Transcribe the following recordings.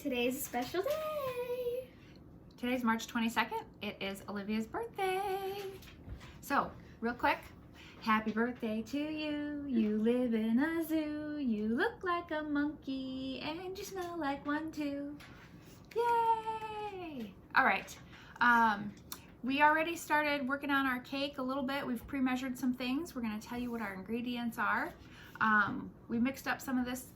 Today's a special day. Today's March 22nd. It is Olivia's birthday. So, real quick, happy birthday to you. You live in a zoo. You look like a monkey and you smell like one too. Yay! All right. We already started working on our cake a little bit. We've pre-measured some things. We're going to tell you what our ingredients are. We mixed up some of this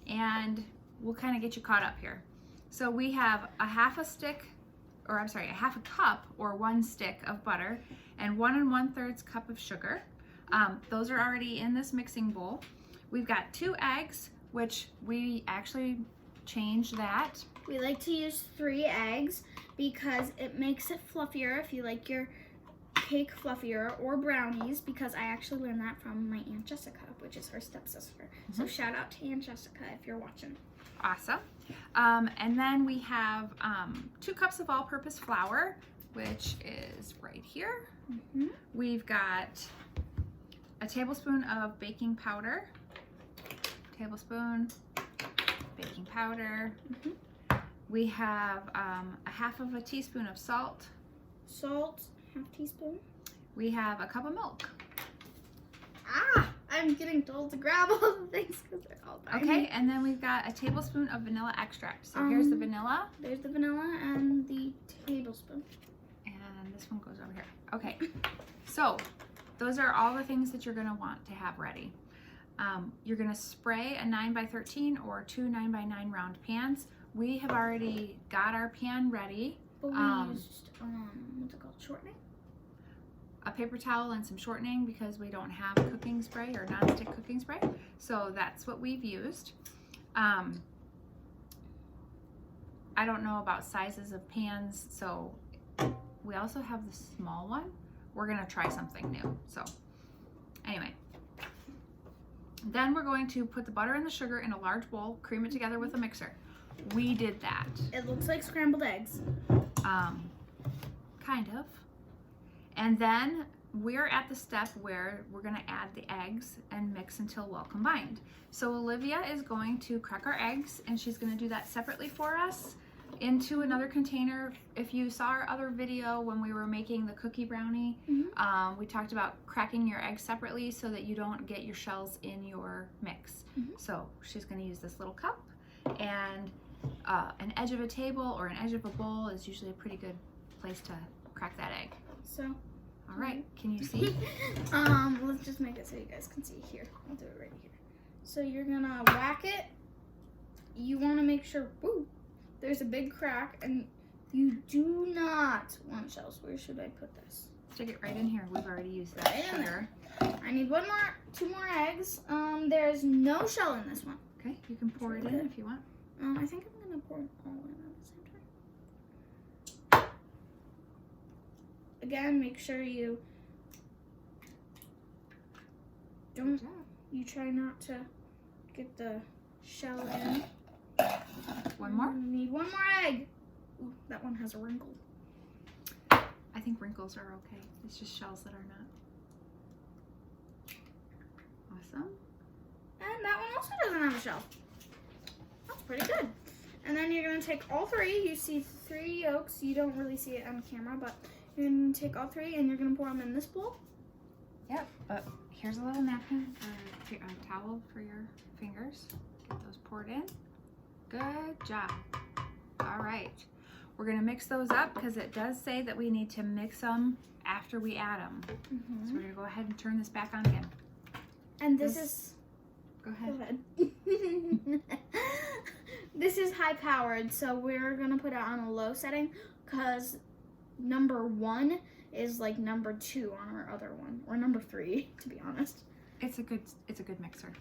and we'll kind of get you caught up here. So we have a half a cup or 1 stick of butter and 1 1/3 cup of sugar. Those are already in this mixing bowl. We've got 2 eggs, which we actually changed that. We like to use 3 eggs because it makes it fluffier if you like your cake fluffier, or brownies, because I actually learned that from my Aunt Jessica, which is her stepsister. So shout out to Aunt Jessica if you're watching. Awesome. And then we have 2 cups of all-purpose flour, which is right here. We've got a tablespoon of baking powder. Tablespoon baking powder. We have a half of a teaspoon of salt. Salt, half teaspoon. We have a cup of milk. I'm getting told to grab all the things because they're all tiny. Okay, and then we've got a tablespoon of vanilla extract. So here's the vanilla. There's the vanilla and the tablespoon. And this one goes over here. Okay, so those are all the things that you're gonna want to have ready. You're gonna spray a 9x13 or 2 9x9 round pans. We have already got our pan ready. But we used, what's it called, shortening? A paper towel and some shortening because we don't have cooking spray or non-stick cooking spray. So that's what we've used. I don't know about sizes of pans, so we also have the small one. We're gonna try something new. So anyway, then we're going to put the butter and the sugar in a large bowl, cream it together with a mixer. We did that. It looks like scrambled eggs. Kind of. And then we're at the step where we're gonna add the eggs and mix until well combined. So Olivia is going to crack our eggs, and she's gonna do that separately for us into another container. If you saw our other video when we were making the cookie brownie, we talked about cracking your eggs separately so that you don't get your shells in your mix. So she's gonna use this little cup, and an edge of a table or an edge of a bowl is usually a pretty good place to crack that egg. So, all right, can you see? Let's just make it so you guys can see here. I'll do it right here. So you're gonna whack it. You wanna make sure, there's a big crack, and you do not want shells. Where should I put this? Stick it right in here. We've already used that sugar. I need 2 more eggs. There's no shell in this one. Okay, you can pour it in if you want. I think I'm gonna pour it all in at the same time. Again, make sure you try not to get the shell in. One more? You need 1 more egg. Ooh, that one has a wrinkle. I think wrinkles are okay. It's just shells that are not. Awesome. And that one also doesn't have a shell. That's pretty good. And then you're gonna take all 3. You see 3 yolks. You don't really see it on camera, but you're gonna take all 3 and you're gonna pour them in this bowl. Yep, but here's a little napkin or a towel for your fingers. Get those poured in. Good job. All right, we're gonna mix those up because it does say that we need to mix them after we add them. So we're gonna go ahead and turn this back on again. And this is... Go ahead. This is high powered, so we're gonna put it on a low setting because number 1 is like number 2 on our other one, or number 3 to be honest. It's a good mixer.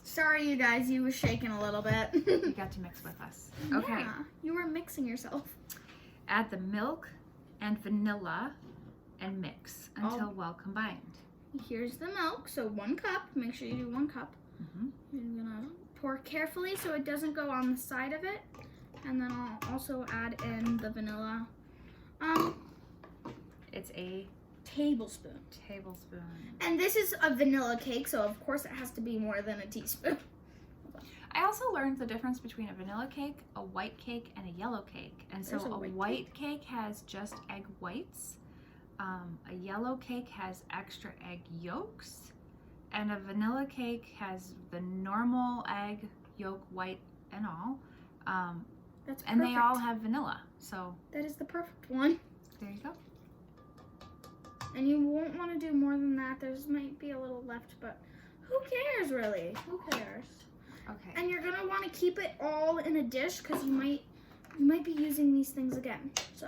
Sorry you guys, you was shaking a little bit. You got to mix with us. Okay. Yeah, you were mixing yourself. Add the milk and vanilla and mix until well combined. Here's the milk, so 1 cup. Make sure you do 1 cup. You're gonna pour carefully so it doesn't go on the side of it. And then I'll also add in the vanilla. It's a tablespoon. And this is a vanilla cake, so of course it has to be more than a teaspoon. I also learned the difference between a vanilla cake, a white cake, and a yellow cake. And so a white cake has just egg whites. A yellow cake has extra egg yolks. And a vanilla cake has the normal egg yolk, white, and all. That's perfect. And they all have vanilla. So that is the perfect one. There you go. And you won't want to do more than that. There's might be a little left, but who cares really? Who cares? Okay. And you're gonna want to keep it all in a dish because you might be using these things again. So.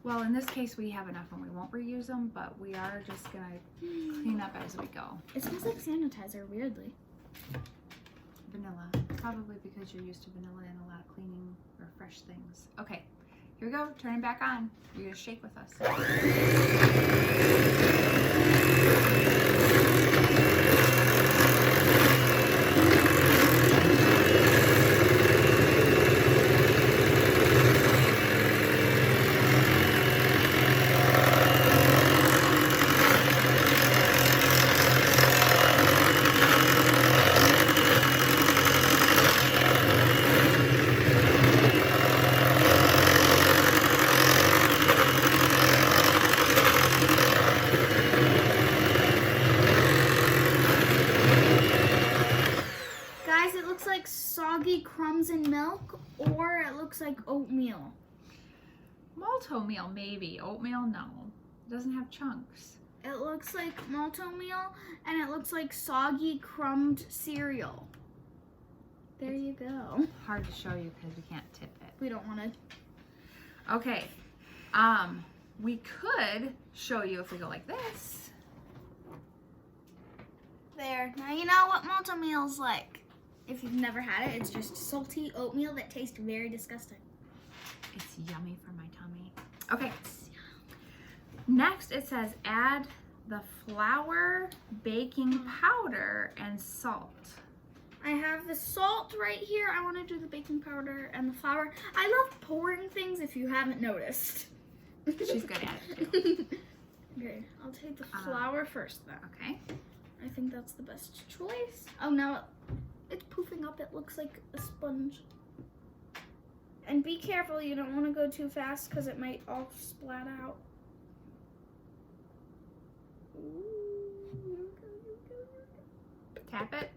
Well, in this case, we have enough and we won't reuse them, but we are just gonna clean up as we go. It smells like sanitizer, weirdly. Vanilla, probably because you're used to vanilla and a lot of cleaning or fresh things. Okay, here we go. Turn it back on. You're gonna shake with us. Soggy crumbs and milk, or it looks like oatmeal. Malt-o-meal, maybe. Oatmeal, no. It doesn't have chunks. It looks like malt-o-meal, and it looks like soggy crumbed cereal. There you go. Hard to show you because we can't tip it. We don't want to. Okay. We could show you if we go like this. There. Now you know what malt-o-meal's like. If you've never had it, it's just salty oatmeal that tastes very disgusting. It's yummy for my tummy. Okay. Next, it says add the flour, baking powder, and salt. I have the salt right here. I want to do the baking powder and the flour. I love pouring things if you haven't noticed. She's good at it too. Okay, I'll take the flour first then. Okay. I think that's the best choice. Oh, now it's poofing up. It looks like a sponge. And be careful, you don't want to go too fast because it might all splat out. Tap it.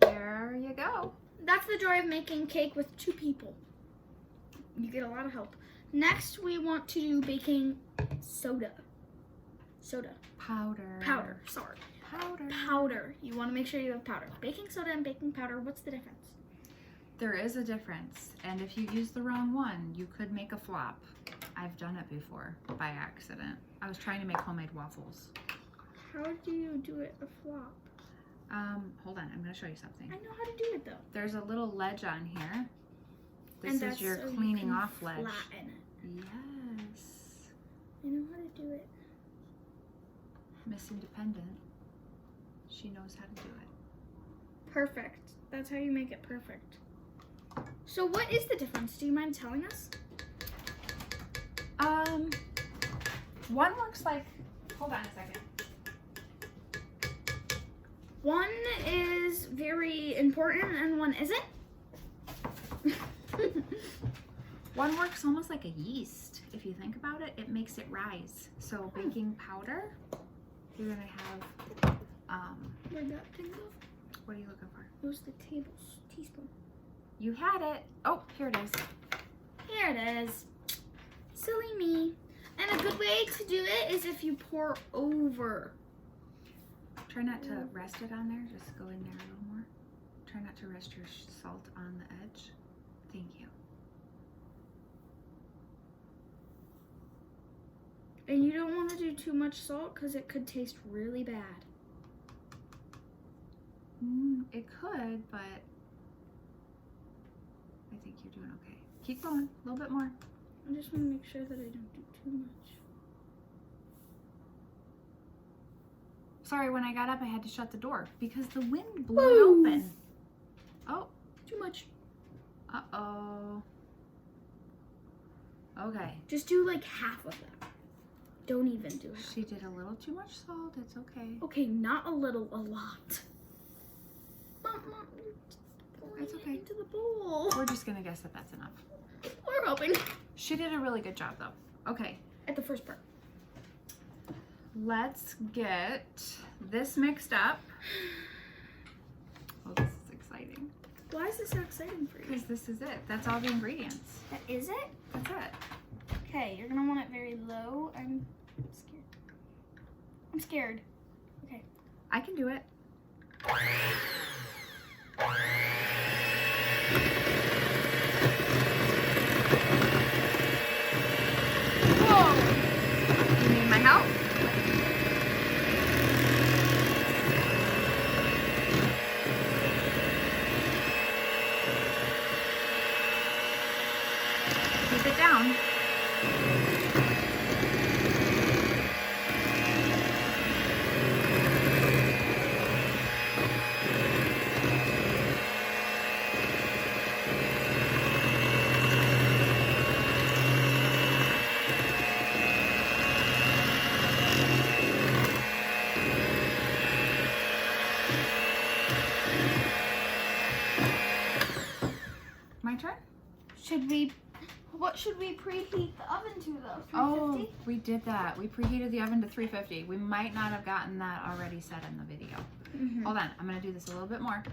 There you go. That's the joy of making cake with 2 people. You get a lot of help. Next, we want to do baking soda. Powder, sorry. Powder. You want to make sure you have powder. Baking soda and baking powder, what's the difference? There is a difference, and if you use the wrong one, you could make a flop. I've done it before by accident. I was trying to make homemade waffles. How do you do it a flop? Hold on, I'm going to show you something. I know how to do it though. There's a little ledge on here. This is your cleaning off ledge. Flatten it. Yes. I know how to do it. Miss Independent. She knows how to do it. Perfect. That's how you make it perfect. So what is the difference? Do you mind telling us? One looks like, hold on a second. One is very important and one isn't. One works almost like a yeast. If you think about it, it makes it rise. So baking powder, you're gonna have, Where'd that thing go? what are you looking for? It was the teaspoon. You had it. Oh, here it is. Here it is. Silly me. And a good way to do it is if you pour over. Try not to rest it on there. Just go in there a little more. Try not to rest your salt on the edge. Thank you. And you don't want to do too much salt because it could taste really bad. It could, but I think you're doing okay. Keep going, a little bit more. I just want to make sure that I don't do too much. Sorry, when I got up, I had to shut the door because the wind blew it open. Oh, Too much. uh-oh. Okay. Just do like half of that. Don't even do it. She did a little too much salt. It's okay. Okay, not a little, a lot. Mom, you're pouring It's okay. it into the bowl. We're just gonna guess that that's enough. We're hoping. She did a really good job though. Okay, At the first part. let's get this mixed up. Oh, this is exciting. Why is this so exciting for you? Because this is it. That's all the ingredients. That is it? That's it. Okay, you're gonna want it very low. I'm scared. I'm scared. Okay. I can do it. Whoa! You need my help? Keep it down. My turn? What should we preheat the oven to though? 350? Oh, we did that. We preheated the oven to 350. We might not have gotten that already set in the video. Hold on, I'm gonna do this a little bit more.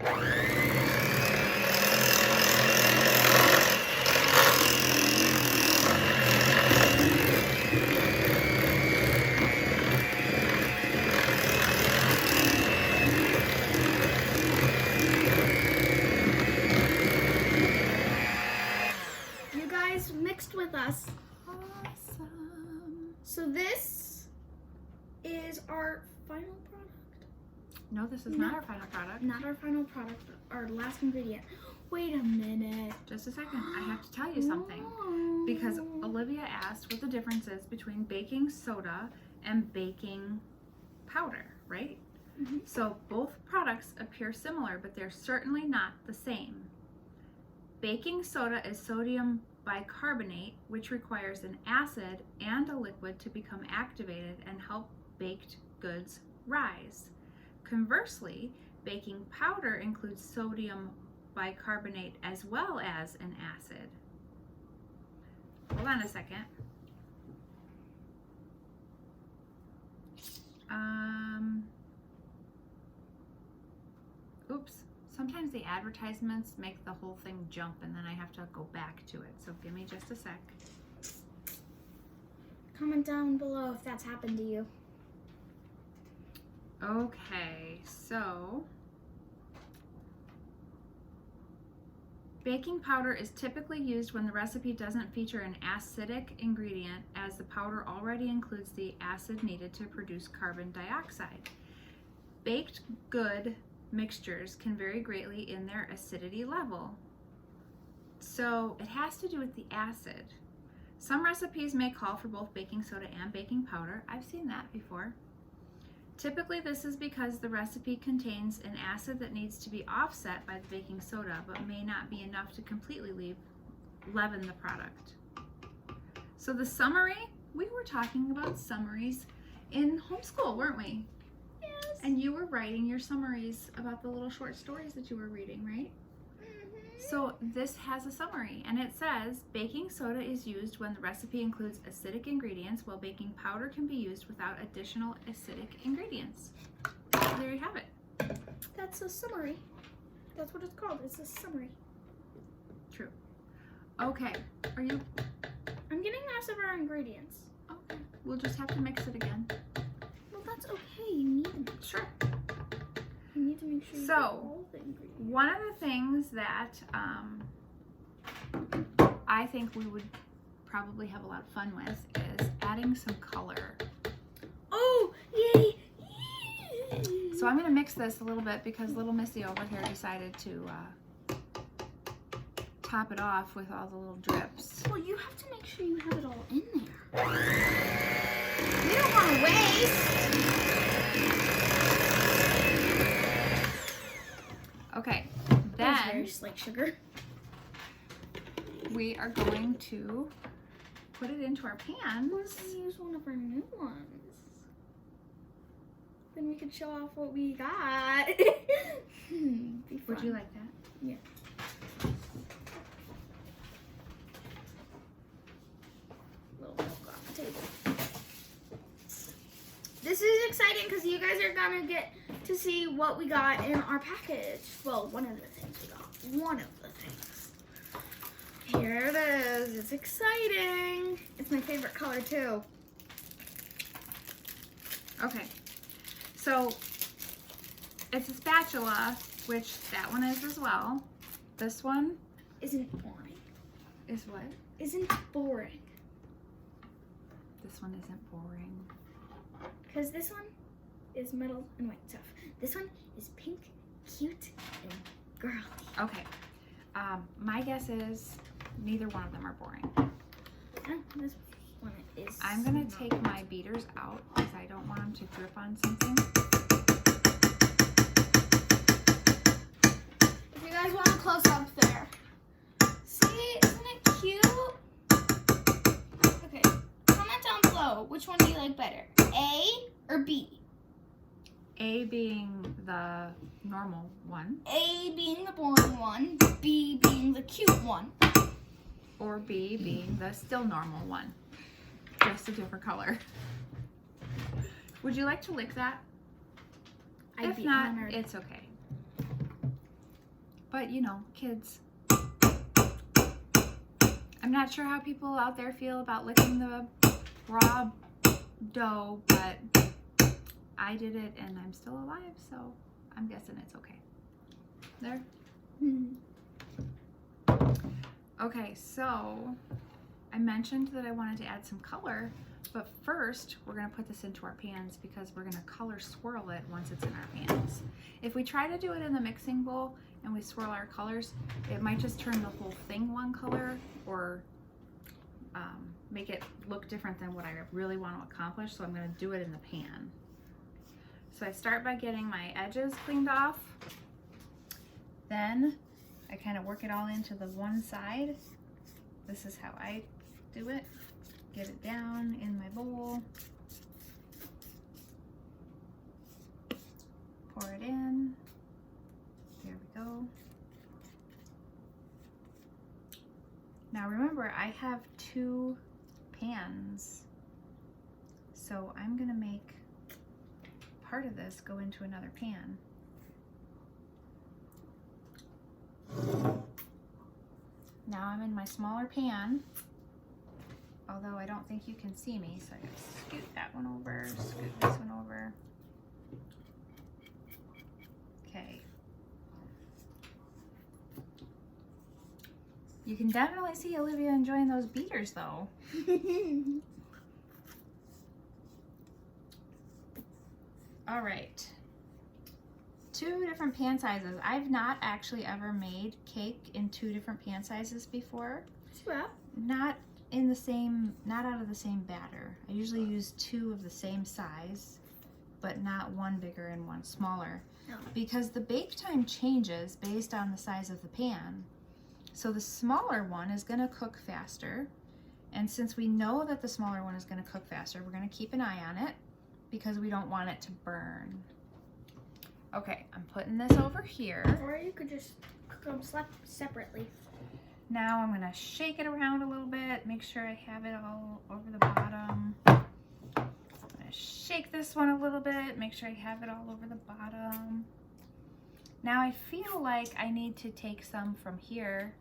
You guys mixed with us. Awesome. So this is our final product. No, this is not our final product. Not our final product, our last ingredient. Wait a minute. Just a second. I have to tell you something. Because Olivia asked what the difference is between baking soda and baking powder, right? So both products appear similar, but they're certainly not the same. Baking soda is sodium bicarbonate, which requires an acid and a liquid to become activated and help baked goods rise. Conversely, baking powder includes sodium bicarbonate as well as an acid. Hold on a second. Oops. Sometimes the advertisements make the whole thing jump and then I have to go back to it. So give me just a sec. Comment down below if that's happened to you. Okay, so baking powder is typically used when the recipe doesn't feature an acidic ingredient, as the powder already includes the acid needed to produce carbon dioxide. Baked good mixtures can vary greatly in their acidity level. So it has to do with the acid. Some recipes may call for both baking soda and baking powder. I've seen that before. Typically, this is because the recipe contains an acid that needs to be offset by the baking soda, but may not be enough to completely leaven the product. So the summary, we were talking about summaries in homeschool, weren't we? Yes. And you were writing your summaries about the little short stories that you were reading, right? So this has a summary, and it says baking soda is used when the recipe includes acidic ingredients, while baking powder can be used without additional acidic ingredients. So there you have it. That's a summary. That's what it's called. It's a summary. True. Okay. Are you? I'm getting most of our ingredients. Okay. We'll just have to mix it again. Well, that's okay. You need to mix. Sure. You need to make sure you So, get all the ingredients. One of the things that I think we would probably have a lot of fun with is adding some color. Oh, yay! So I'm gonna mix this a little bit because little Missy over here decided to top it off with all the little drips. Well, you have to make sure you have it all in there. We don't want to waste. Okay, That's then very slick sugar. we are going to put it into our pans. Let's use one of our new ones. Then we could show off what we got. Be fun. Would you like that? Yeah. Little milk off the table. This is exciting because you guys are gonna get to see what we got in our package. Well, one of the things we got. One of the things. Here it is. It's exciting. It's my favorite color too. Okay, so it's a spatula, which that one is as well. This one Isn't boring. is what? Isn't boring. This one isn't boring. Because this one is metal and white stuff. This one is pink, cute, and girly. Okay, my guess is neither one of them are boring. This one is. I'm gonna take my beaters out because I don't want them to drip on something. If you guys want a close up there. See, isn't it cute? Okay, comment down below. Which one do you like better? A or B? A being the normal one, A being the boring one, B being the cute one. or B being the still normal one, just a different color. Would you like to lick that? I'd If be not, honored. it's okay. But you know, kids. I'm not sure how people out there feel about licking the raw dough, but I did it and I'm still alive, so I'm guessing it's okay. There. Okay, so I mentioned that I wanted to add some color, but first we're gonna put this into our pans because we're gonna color swirl it once it's in our pans. If we try to do it in the mixing bowl and we swirl our colors, it might just turn the whole thing one color or make it look different than what I really want to accomplish, so I'm gonna do it in the pan. So I start by getting my edges cleaned off. Then I kind of work it all into the one side. This is how I do it. Get it down in my bowl. Pour it in. There we go. Now remember, I have 2 pans. So I'm gonna make part of this go into another pan. Now I'm in my smaller pan, although I don't think you can see me, so I gotta scoot that one over, scoot this one over. Okay. You can definitely see Olivia enjoying those beaters though. All right. 2 different pan sizes. I've not actually ever made cake in 2 different pan sizes before. Well, Not in the same, not out of the same batter. I usually use 2 of the same size, but not one bigger and one smaller. no. Because the bake time changes based on the size of the pan. So the smaller one is gonna cook faster. And since we know that the smaller one is gonna cook faster, we're gonna keep an eye on it because we don't want it to burn. Okay, I'm putting this over here. Or you could just cook them separately. Now I'm gonna shake it around a little bit, make sure I have it all over the bottom. I'm gonna shake this one a little bit, make sure I have it all over the bottom. Now I feel like I need to take some from here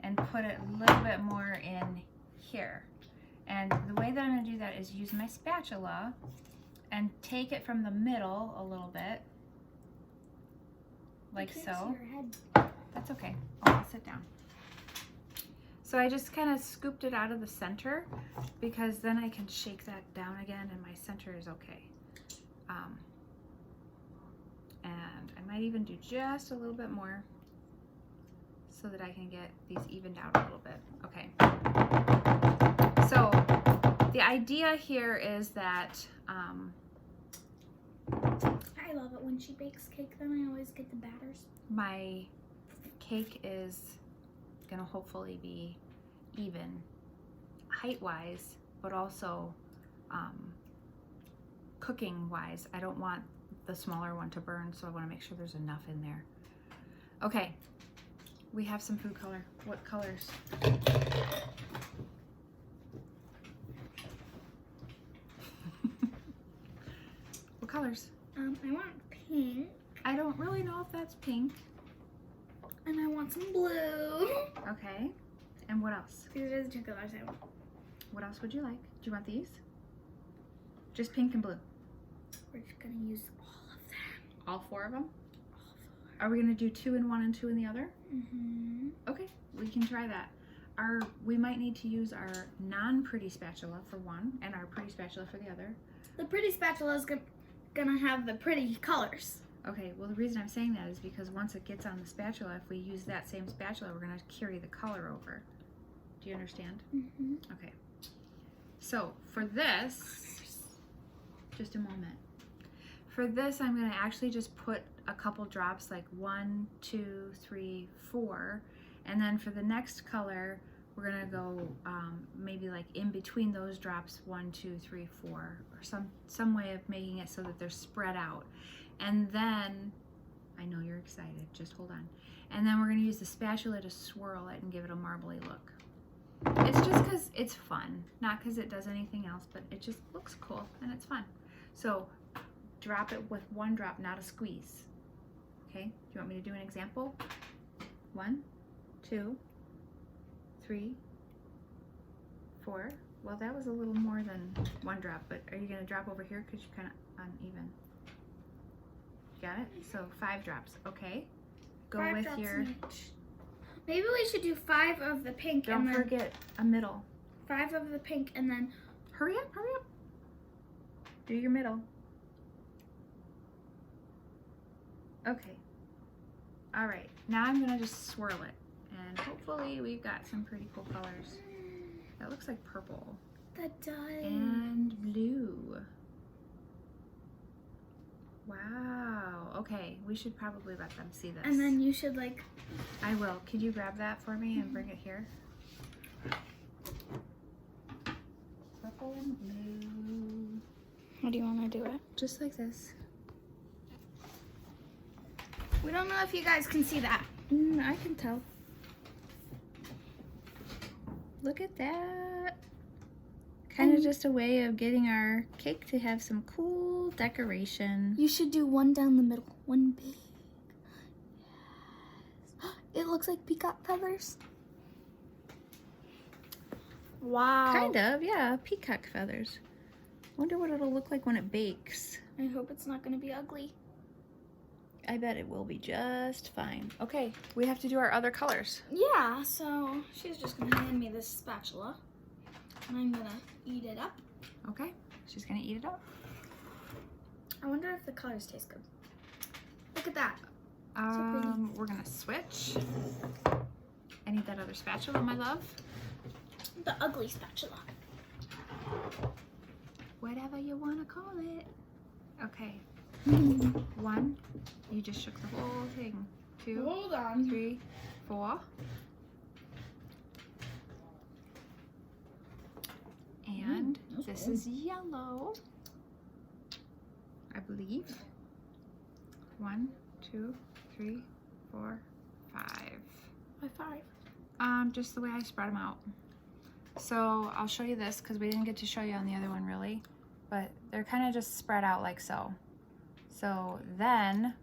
and put it a little bit more in here. And the way that I'm gonna do that is use my spatula and take it from the middle a little bit, like so. That's okay, I'll sit down. So I just kind of scooped it out of the center because then I can shake that down again and my center is okay. around. I might even do just a little bit more so that I can get these evened out a little bit. Okay. So the idea here is that I love it when she bakes cake, then I always get the batters. my cake is gonna hopefully be even height-wise, but also cooking-wise. I don't want the smaller one to burn, so I want to make sure there's enough in there. Okay, we have some food color. What colors? What colors? I want pink. I don't really know if that's pink. And I want some blue. Okay, and what else? These are the two colors I want. What else would you like? Do you want these? Just pink and blue. We're just gonna use all of them. All four of them? All four. Are we gonna do 2 in one and 2 in the other? Mm-hmm. Okay, we can try that. We might need to use our non-pretty spatula for one and our pretty spatula for the other. The pretty spatula is gonna have the pretty colors. Okay, well the reason I'm saying that is because once it gets on the spatula, if we use that same spatula, we're gonna carry the color over. Do you understand? Mm-hmm. Okay. So for this, just a moment. For this, I'm gonna actually just put a couple drops, like 1, 2, 3, 4. And then for the next color, we're gonna go maybe like in between those drops, 1, 2, 3, 4, or some way of making it so that they're spread out. And then, I know you're excited, just hold on. And then we're gonna use the spatula to swirl it and give it a marbly look. It's just because it's fun, not because it does anything else, but it just looks cool and it's fun. So drop it with 1 drop, not a squeeze. Okay, do you want me to do an example? 1, 2, 3, 4. Well, that was a little more than 1 drop, but are you gonna drop over here because you're kind of uneven? Got it? So 5 drops, okay. Go 5 with drops your, in each. Maybe we should do 5 of the pink don't and then forget a middle. 5 of the pink and then Hurry up, hurry up. Do your middle. Okay. All right, now I'm gonna just swirl it. And hopefully we've got some pretty cool colors. That looks like purple. that does. And blue. Wow, okay, we should probably let them see this. And then you should like. I will. Could you grab that for me and bring it here? Purple and blue. How do you want to do it? Just like this. We don't know if you guys can see that. I can tell. Look at that. Kind of just a way of getting our cake to have some cool decoration. You should do 1 down the middle. 1 big. Yes. It looks like peacock feathers. Wow. Kind of, yeah, peacock feathers. Wonder what it'll look like when it bakes. I hope it's not going to be ugly. I bet it will be just fine. Okay, we have to do our other colors. Yeah, so she's just going to hand me this spatula. And I'm going to eat it up. Okay, she's gonna eat it up. I wonder if the colors taste good. Look at that. So pretty. We're gonna switch. I need that other spatula, my love. The ugly spatula. Whatever you wanna call it. Okay. 1, you just shook the whole thing. 2, Hold on. 3, 4. And this is yellow, I believe. 1, 2, 3, 4, 5. Why 5? Just the way I spread them out. So I'll show you this because we didn't get to show you on the other one really, but they're kind of just spread out like so. So then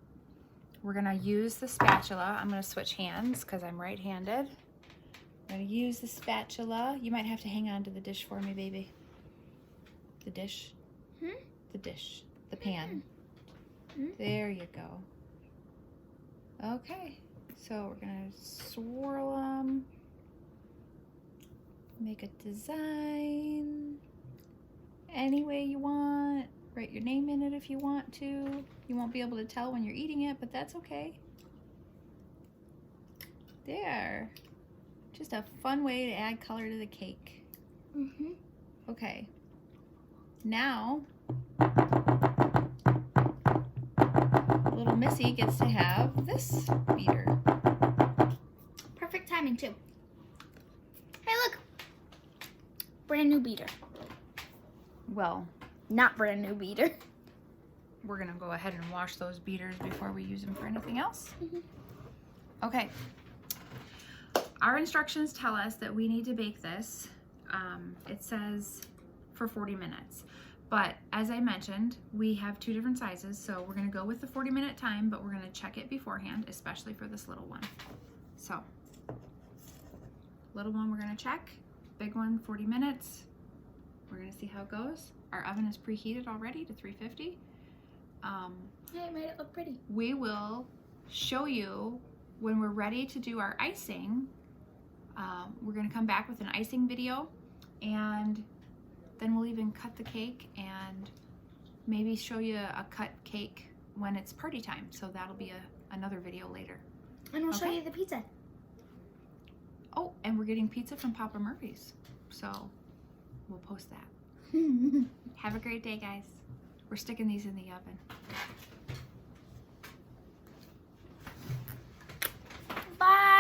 we're gonna use the spatula. I'm gonna switch hands because I'm right-handed. I'm gonna use the spatula. You might have to hang on to the dish for me, baby. The dish. The dish. The pan. There you go. Okay, so we're gonna swirl them. Make a design any way you want. Write your name in it if you want to. You won't be able to tell when you're eating it, but that's okay. There. Just a fun way to add color to the cake. Mm-hmm. Okay. Now, little Missy gets to have this beater. Perfect timing too. Hey, look. Brand new beater. Well, Not brand new beater. we're gonna go ahead and wash those beaters before we use them for anything else. Mhm. Okay. Our instructions tell us that we need to bake this. It says for 40 minutes. But as I mentioned, we have 2 different sizes, so we're gonna go with the 40-minute time, but we're gonna check it beforehand, especially for this little one. So, little one we're gonna check, big one 40 minutes. We're gonna see how it goes. Our oven is preheated already to 350. Hey, it made it look pretty. We will show you when we're ready to do our icing. We're gonna come back with an icing video, and then we'll even cut the cake and maybe show you a cut cake when it's party time. So that'll be another video later. And we'll show Okay. you the pizza. Oh, and we're getting pizza from Papa Murphy's. So we'll post that. Have a great day, guys. We're sticking these in the oven. Bye.